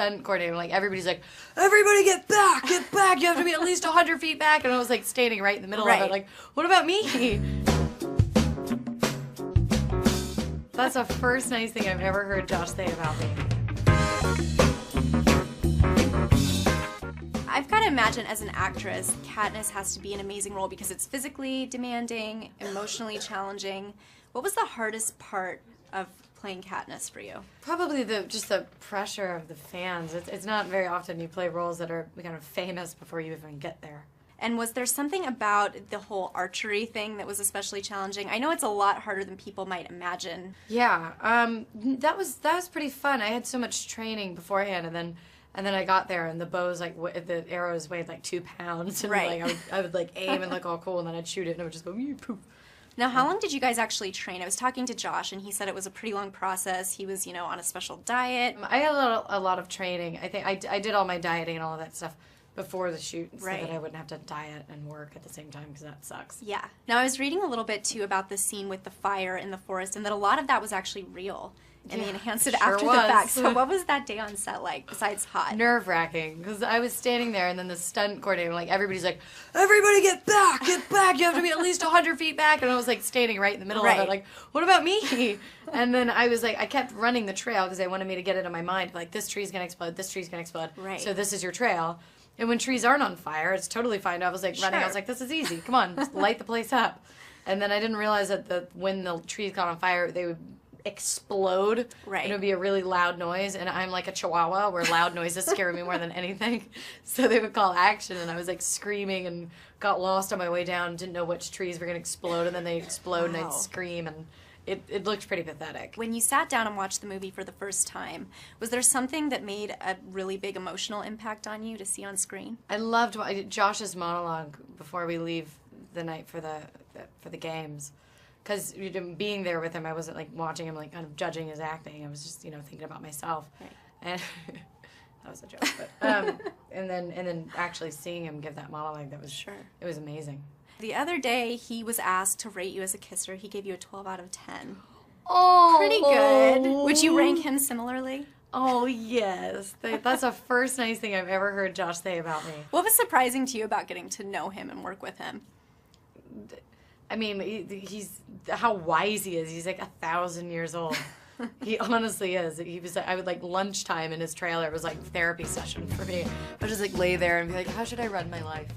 stunt coordinator. Like, everybody's like, everybody get back, you have to be at least 100 feet back. And I was like standing right in the middle of it, like, what about me? That's the first nice thing I've ever heard Josh say about me. I've got to imagine as an actress, Katniss has to be an amazing role because it's physically demanding, emotionally challenging. What was the hardest part of playing Katniss for you? Probably just the pressure of the fans. It's not very often you play roles that are kind of famous before you even get there. And was there something about the whole archery thing that was especially challenging? I know it's a lot harder than people might imagine. Yeah, that was pretty fun. I had so much training beforehand, and then I got there, and the bows, like, the arrows weighed like 2 pounds, and like I would like aim and look all cool, and then I'd shoot it, and it would just go poof. Now, how long did you guys actually train? I was talking to Josh, and he said it was a pretty long process. He was, on a special diet. I had a lot of training. I think I did all my dieting and all of that stuff before the shoot, so that I wouldn't have to diet and work at the same time, because that sucks. Yeah. Now, I was reading a little bit, too, about the scene with the fire in the forest, and that a lot of that was actually real. And they enhanced it after the fact. So what was that day on set like, besides hot? Nerve-wracking, because I was standing there, and then the stunt coordinator, like, everybody's like, everybody get back, you have to be at least 100 feet back. And I was like standing right in the middle of it, like, what about me? And then I was like, I kept running the trail because they wanted me to get it in my mind, like, this tree's gonna explode, this tree's gonna explode. So this is your trail. And when trees aren't on fire, it's totally fine. I was like running, I was like, this is easy, come on, just light the place up. And then I didn't realize that when the trees got on fire, they would explode. It would be a really loud noise, and I'm like a chihuahua where loud noises scare me more than anything. So they would call action, and I was like screaming and got lost on my way down, didn't know which trees were going to explode, and then they explode and I'd scream, and it looked pretty pathetic. When you sat down and watched the movie for the first time, was there something that made a really big emotional impact on you to see on screen? I loved Josh's monologue before we leave the night for the games. Because being there with him, I wasn't like watching him, like kind of judging his acting. I was just thinking about myself, and that was a joke. But and then actually seeing him give that monologue, that was it was amazing. The other day, he was asked to rate you as a kisser. He gave you a 12 out of 10. Oh, pretty good. Would you rank him similarly? Oh yes, that's the first nice thing I've ever heard Josh say about me. What was surprising to you about getting to know him and work with him? I mean, he's how wise he is. He's like 1,000 years old. He honestly is. He was. I would like lunchtime in his trailer. It was like therapy session for me. I would just like lay there and be like, how should I run my life?